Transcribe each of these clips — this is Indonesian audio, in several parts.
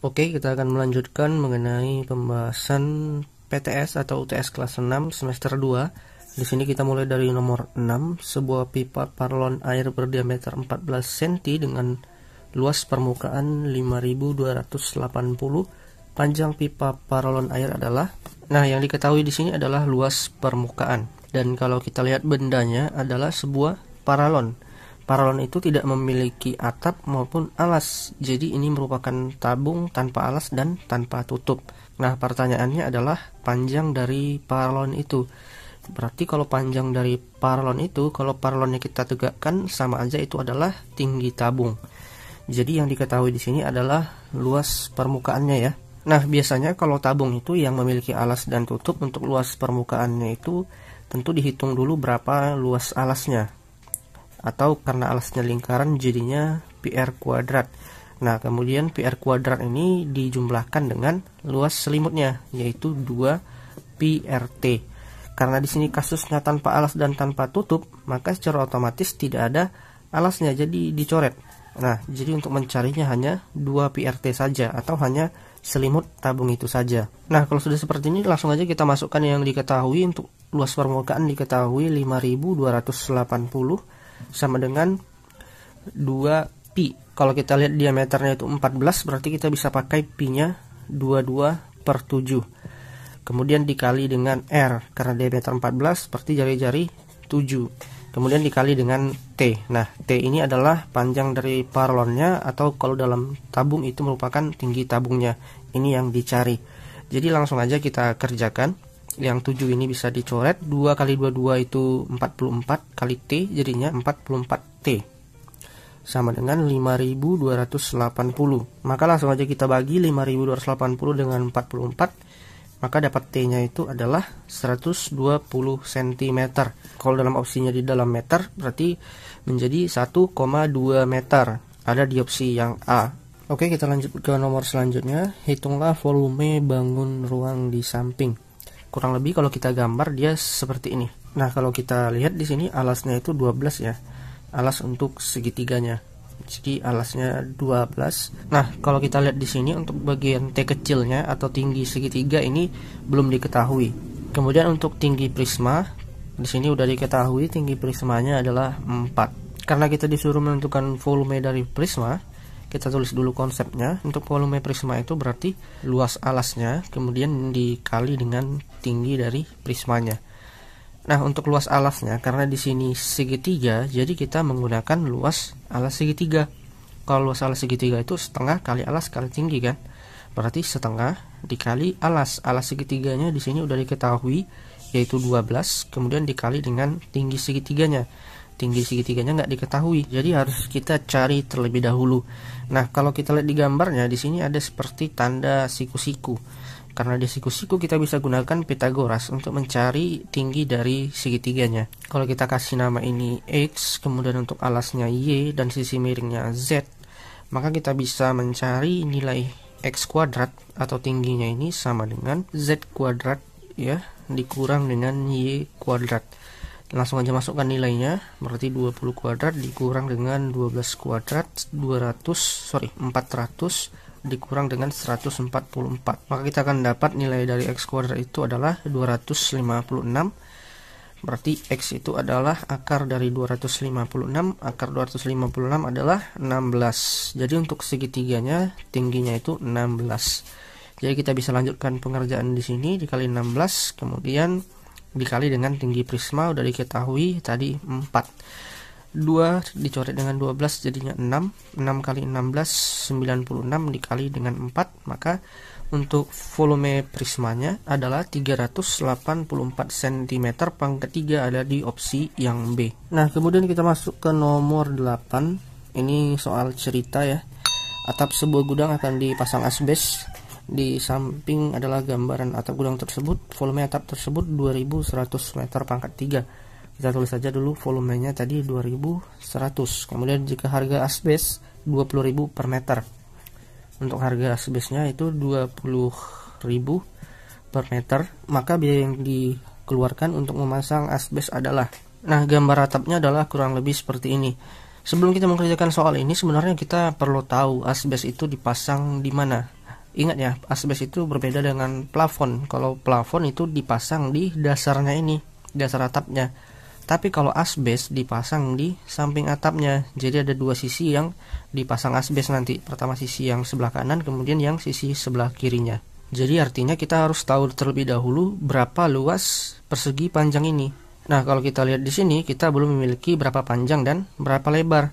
Oke, kita akan melanjutkan mengenai pembahasan PTS atau UTS kelas 6 semester 2. Di sini kita mulai dari nomor 6, sebuah pipa paralon air berdiameter 14 cm dengan luas permukaan 5280. Panjang pipa paralon air adalah, nah yang diketahui di sini adalah luas permukaan. Dan kalau kita lihat bendanya adalah sebuah paralon. Paralon itu tidak memiliki atap maupun alas, jadi ini merupakan tabung tanpa alas dan tanpa tutup. Nah, pertanyaannya adalah panjang dari paralon itu. Berarti kalau panjang dari paralon itu, kalau paralonnya kita tegakkan, sama aja itu adalah tinggi tabung. Jadi yang diketahui di sini adalah luas permukaannya ya. Nah, biasanya kalau tabung itu yang memiliki alas dan tutup, untuk luas permukaannya itu tentu dihitung dulu berapa luas alasnya. Atau karena alasnya lingkaran jadinya PR kuadrat. Nah, kemudian PR kuadrat ini dijumlahkan dengan luas selimutnya, yaitu 2 PRT. Karena di sini kasusnya tanpa alas dan tanpa tutup, maka secara otomatis tidak ada alasnya, jadi dicoret. Nah, jadi untuk mencarinya hanya 2 PRT saja, atau hanya selimut tabung itu saja. Nah, kalau sudah seperti ini, langsung aja kita masukkan yang diketahui. Untuk luas permukaan diketahui 5280 sama dengan 2 pi. Kalau kita lihat diameternya itu 14, berarti kita bisa pakai pi-nya 22/7. Kemudian dikali dengan R, karena diameter 14 berarti jari-jari 7. Kemudian dikali dengan T. Nah, T ini adalah panjang dari paralonnya, atau kalau dalam tabung itu merupakan tinggi tabungnya. Ini yang dicari. Jadi langsung aja kita kerjakan. Yang 7 ini bisa dicoret. 2 kali 22 itu 44 kali T, jadinya 44T sama dengan 5280. Maka langsung aja kita bagi 5280 dengan 44, maka dapat T nya itu adalah 120 cm. Kalau dalam opsinya di dalam meter, berarti menjadi 1,2 meter. Ada di opsi yang A. Oke, kita lanjut ke nomor selanjutnya. Hitunglah volume bangun ruang di samping. Kurang lebih kalau kita gambar dia seperti ini. Nah, kalau kita lihat di sini alasnya itu 12 ya. Alas untuk segitiganya. Jadi alasnya 12. Nah, kalau kita lihat di sini untuk bagian T kecilnya atau tinggi segitiga ini belum diketahui. Kemudian untuk tinggi prisma, di sini udah diketahui tinggi prismanya adalah 4. Karena kita disuruh menentukan volume dari prisma, kita tulis dulu konsepnya. Untuk volume prisma itu berarti luas alasnya kemudian dikali dengan tinggi dari prismanya. Nah, untuk luas alasnya, karena di sini segitiga, jadi kita menggunakan luas alas segitiga. Kalau luas alas segitiga itu setengah kali alas kali tinggi kan? Berarti setengah dikali alas. Alas segitiganya di sini udah diketahui, yaitu 12, kemudian dikali dengan tinggi segitiganya. Tinggi segitiganya nggak diketahui, jadi harus kita cari terlebih dahulu. Nah, kalau kita lihat di gambarnya, di sini ada seperti tanda siku-siku. Karena di siku-siku kita bisa gunakan Pitagoras untuk mencari tinggi dari segitiganya. Kalau kita kasih nama ini X, kemudian untuk alasnya Y dan sisi miringnya Z, maka kita bisa mencari nilai X kuadrat atau tingginya ini sama dengan Z kuadrat ya, dikurang dengan Y kuadrat. Langsung aja masukkan nilainya, berarti 20 kuadrat dikurang dengan 12 kuadrat 400 dikurang dengan 144. Maka kita akan dapat nilai dari X kuadrat itu adalah 256. Berarti X itu adalah akar dari 256. Akar 256 adalah 16. Jadi untuk segitiganya tingginya itu 16. Jadi kita bisa lanjutkan pengerjaan di sini, dikali 16, kemudian dikali dengan tinggi prisma udah diketahui tadi 4. 2 dicoret dengan 12 jadinya 6. 6 kali 16 96 dikali dengan 4, maka untuk volume prismanya adalah 384 cm. Pangkat 3 ada di opsi yang B. Nah, kemudian kita masuk ke nomor 8. Ini soal cerita ya. Atap sebuah gudang akan dipasang asbes. Di samping adalah gambaran atap gudang tersebut. Volume atap tersebut 2100 meter pangkat 3. Kita tulis saja dulu volumenya tadi 2100. Kemudian jika harga asbes 20.000 per meter. Untuk harga asbesnya itu 20.000 per meter, maka biaya yang dikeluarkan untuk memasang asbes adalah, nah, gambar atapnya adalah kurang lebih seperti ini. Sebelum kita mengerjakan soal ini, sebenarnya kita perlu tahu asbes itu dipasang di mana. Ingat ya, asbes itu berbeda dengan plafon. Kalau plafon itu dipasang di dasarnya ini, dasar atapnya. Tapi kalau asbes dipasang di samping atapnya. Jadi ada dua sisi yang dipasang asbes nanti. Pertama sisi yang sebelah kanan, kemudian yang sisi sebelah kirinya. Jadi artinya kita harus tahu terlebih dahulu berapa luas persegi panjang ini. Nah, kalau kita lihat di sini, kita belum memiliki berapa panjang dan berapa lebar.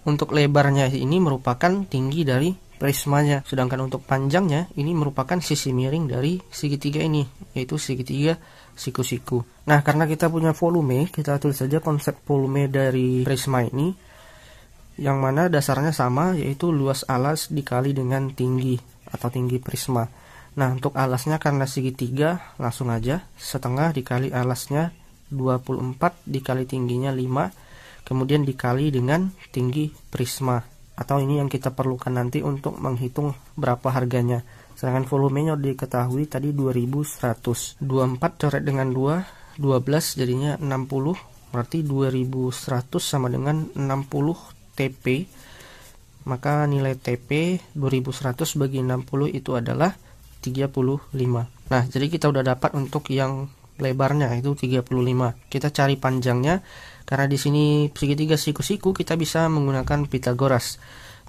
Untuk lebarnya ini merupakan tinggi dari prismanya, sedangkan untuk panjangnya ini merupakan sisi miring dari segitiga ini, yaitu segitiga siku-siku. Nah, karena kita punya volume, kita tulis saja konsep volume dari prisma ini, yang mana dasarnya sama, yaitu luas alas dikali dengan tinggi atau tinggi prisma. Nah, untuk alasnya karena segitiga, langsung aja setengah dikali alasnya 24 dikali tingginya 5, kemudian dikali dengan tinggi prisma, atau ini yang kita perlukan nanti untuk menghitung berapa harganya. Sedangkan volumenya diketahui tadi 2100. 24 coret dengan 2, 12 jadinya 60, berarti 2100 sama dengan 60 TP. Maka nilai TP 2100 bagi 60 itu adalah 35. Nah, jadi kita udah dapat untuk yang lebarnya itu 35. Kita cari panjangnya. Karena di sini segitiga siku-siku, kita bisa menggunakan Pitagoras.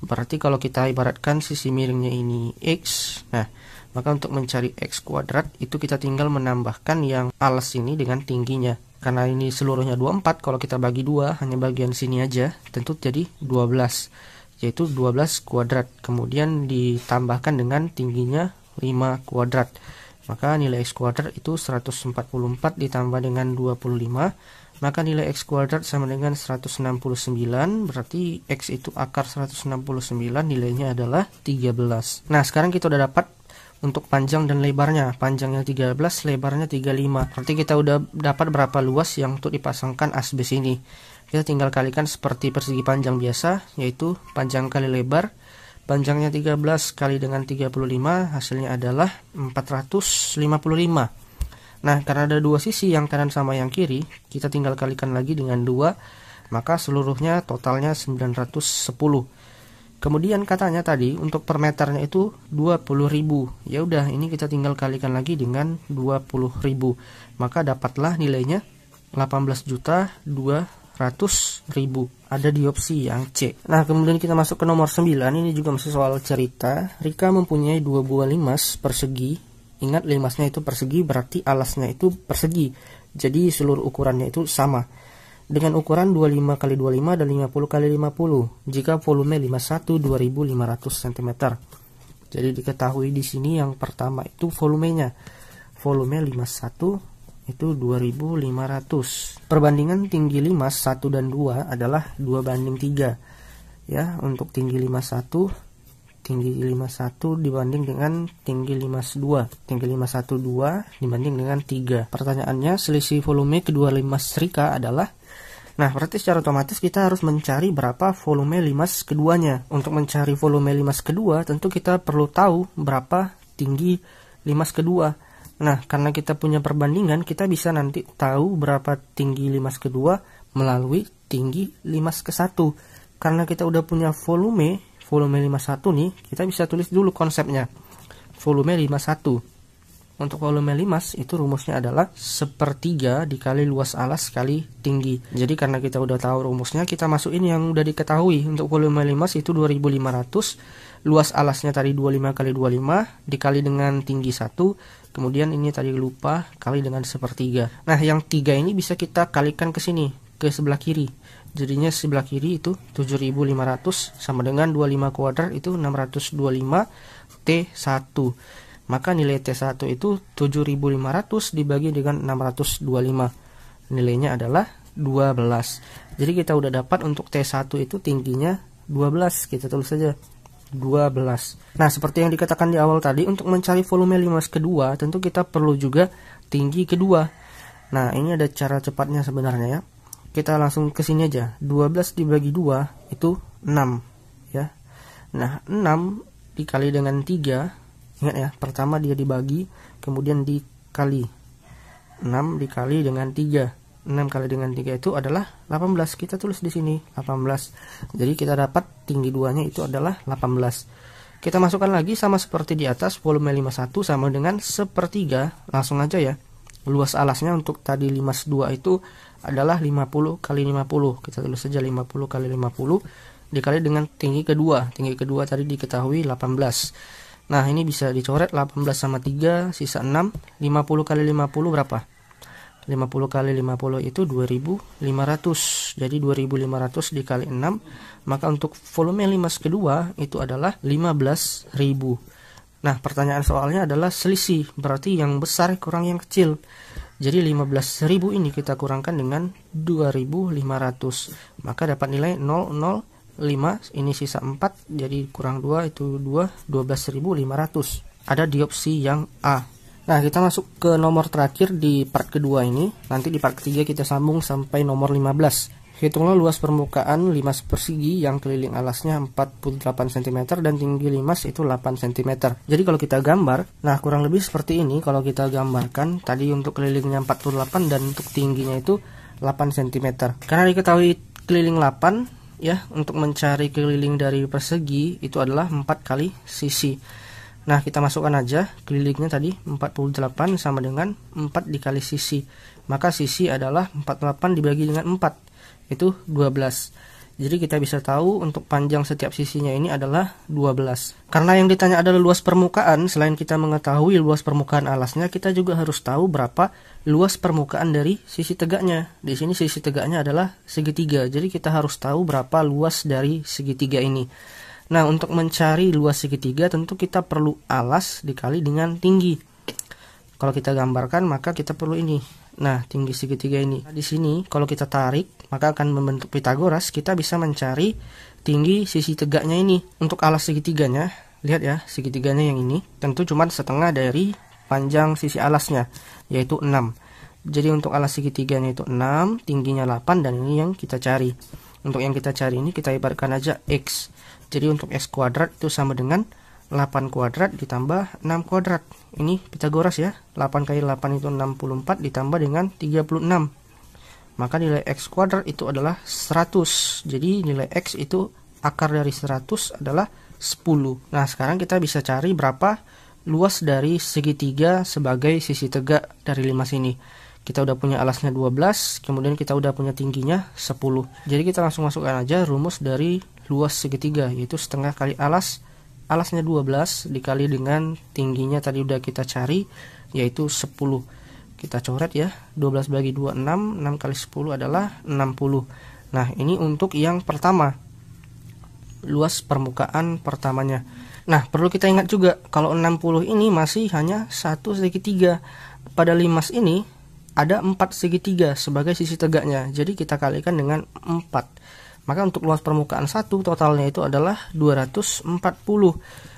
Berarti kalau kita ibaratkan sisi miringnya ini X, nah maka untuk mencari X kuadrat itu kita tinggal menambahkan yang alas ini dengan tingginya. Karena ini seluruhnya 24, kalau kita bagi 2 hanya bagian sini aja, tentu jadi 12, yaitu 12 kuadrat. Kemudian ditambahkan dengan tingginya 5 kuadrat. Maka nilai X kuadrat itu 144 ditambah dengan 25, maka nilai X kuadrat sama dengan 169, berarti X itu akar 169, nilainya adalah 13. Nah, sekarang kita udah dapat untuk panjang dan lebarnya. Panjangnya 13, lebarnya 35. Berarti kita udah dapat berapa luas yang untuk dipasangkan asbes ini. Kita tinggal kalikan seperti persegi panjang biasa, yaitu panjang kali lebar. Panjangnya 13 kali dengan 35, hasilnya adalah 455. Nah, karena ada dua sisi, yang kanan sama yang kiri, kita tinggal kalikan lagi dengan 2, maka seluruhnya totalnya 910. Kemudian katanya tadi untuk per meternya itu 20.000. Ya udah, ini kita tinggal kalikan lagi dengan 20.000. Maka dapatlah nilainya 18.200.000. Ada di opsi yang C. Nah, kemudian kita masuk ke nomor 9. Ini juga masih soal cerita. Rika mempunyai 2 buah limas persegi. Ingat, limasnya itu persegi, berarti alasnya itu persegi. Jadi seluruh ukurannya itu sama. Dengan ukuran 25 x 25 dan 50 x 50. Jika volume limas 1 2500 cm. Jadi diketahui di sini yang pertama itu volumenya. Volume limas 1 itu 2500. Perbandingan tinggi limas 1 dan 2 adalah 2:3. Ya, untuk tinggi limas 1, tinggi limas 1 dibanding dengan tinggi limas 2. Tinggi limas 1 2 dibanding dengan 3. Pertanyaannya, selisih volume kedua limas Rika adalah, nah berarti secara otomatis kita harus mencari berapa volume limas keduanya. Untuk mencari volume limas kedua, tentu kita perlu tahu berapa tinggi limas kedua. Nah, karena kita punya perbandingan, kita bisa nanti tahu berapa tinggi limas kedua melalui tinggi limas ke 1. Karena kita udah punya volume limas 1 nih, kita bisa tulis dulu konsepnya. Volume limas 1. Untuk volume limas itu rumusnya adalah 1/3 dikali luas alas kali tinggi. Jadi karena kita udah tahu rumusnya, kita masukin yang udah diketahui. Untuk volume limas itu 2500, luas alasnya tadi 25 x 25 dikali dengan tinggi 1. Kemudian ini tadi lupa kali dengan 1/3. Nah, yang 3 ini bisa kita kalikan ke sini, ke sebelah kiri. Jadinya sebelah kiri itu 7500 sama dengan 25 kuadrat itu 625 T1. Maka nilai T1 itu 7500 dibagi dengan 625. Nilainya adalah 12. Jadi kita udah dapat untuk T1 itu tingginya 12. Kita tulis saja 12. Nah, seperti yang dikatakan di awal tadi, untuk mencari volume limas kedua, tentu kita perlu juga tinggi kedua. Nah, ini ada cara cepatnya sebenarnya ya. Kita langsung ke sini aja. 12 dibagi 2 itu 6 ya. Nah, 6 dikali dengan 3. Ingat ya, pertama dia dibagi, kemudian dikali. 6 dikali dengan 3. 6 kali dengan 3 itu adalah 18. Kita tulis di sini 18. Jadi kita dapat tinggi 2-nya itu adalah 18. Kita masukkan lagi sama seperti di atas, volume 51 sama dengan sepertiga. Langsung aja ya. Luas alasnya untuk tadi 52 itu adalah 50 kali 50. Kita tulis saja 50 kali 50 dikali dengan tinggi kedua. Tinggi kedua tadi diketahui 18. Nah, ini bisa dicoret 18 sama 3, sisa 6. 50 kali 50 berapa? 50 kali 50 itu 2500. Jadi 2500 dikali 6. Maka untuk volume limas kedua itu adalah 15.000. Nah, pertanyaan soalnya adalah selisih. Berarti yang besar kurang yang kecil. Jadi 15.000 ini kita kurangkan dengan 2500. Maka dapat nilai 005. Ini sisa 4. Jadi kurang 2 itu 2. 12.500. Ada di opsi yang A. Nah, kita masuk ke nomor terakhir di part kedua ini. Nanti di part ketiga kita sambung sampai nomor 15. Hitunglah luas permukaan limas persegi yang keliling alasnya 48 cm dan tinggi limas itu 8 cm. Jadi kalau kita gambar, nah kurang lebih seperti ini kalau kita gambarkan. Tadi untuk kelilingnya 48 dan untuk tingginya itu 8 cm. Karena diketahui keliling 8 ya, untuk mencari keliling dari persegi itu adalah 4 kali sisi. Nah, kita masukkan aja kelilingnya tadi 48 sama dengan 4 dikali sisi. Maka sisi adalah 48 dibagi dengan 4. Itu 12. Jadi kita bisa tahu untuk panjang setiap sisinya ini adalah 12. Karena yang ditanya adalah luas permukaan, selain kita mengetahui luas permukaan alasnya, kita juga harus tahu berapa luas permukaan dari sisi tegaknya. Di sini sisi tegaknya adalah segitiga. Jadi kita harus tahu berapa luas dari segitiga ini. Nah, untuk mencari luas segitiga tentu kita perlu alas dikali dengan tinggi. Kalau kita gambarkan maka kita perlu ini. Nah, tinggi segitiga ini. Di sini kalau kita tarik maka akan membentuk Pitagoras. Kita bisa mencari tinggi sisi tegaknya ini. Untuk alas segitiganya, lihat ya, segitiganya yang ini tentu cuma setengah dari panjang sisi alasnya, yaitu 6. Jadi untuk alas segitiganya itu 6, tingginya 8, dan ini yang kita cari. Untuk yang kita cari ini kita ibaratkan aja X. Jadi untuk X kuadrat itu sama dengan 8 kuadrat ditambah 6 kuadrat. Ini Pitagoras ya. 8 kali 8 itu 64 ditambah dengan 36. Maka nilai X kuadrat itu adalah 100. Jadi nilai X itu akar dari 100 adalah 10. Nah, sekarang kita bisa cari berapa luas dari segitiga sebagai sisi tegak dari limas ini. Kita udah punya alasnya 12, kemudian kita udah punya tingginya 10. Jadi kita langsung masukkan aja rumus dari luas segitiga, yaitu setengah kali alasnya 12 dikali dengan tingginya tadi udah kita cari, yaitu 10. Kita coret ya, 12 bagi 2 6, 6 kali 10 adalah 60. Nah, ini untuk yang pertama, luas permukaan pertamanya. Nah, perlu kita ingat juga kalau 60 ini masih hanya satu segitiga. Pada limas ini ada 4 segitiga sebagai sisi tegaknya. Jadi kita kalikan dengan 4. Maka untuk luas permukaan 1 totalnya itu adalah 240.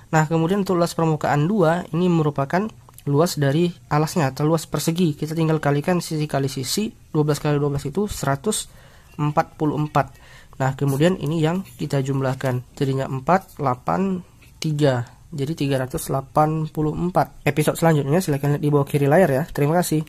Nah, kemudian untuk luas permukaan 2 ini merupakan luas dari alasnya atau luas persegi. Kita tinggal kalikan sisi kali sisi, 12 kali 12 itu 144. Nah, kemudian ini yang kita jumlahkan. Jadinya 4, 8, 3. Jadi 384. Episode selanjutnya silahkan lihat di bawah kiri layar ya. Terima kasih.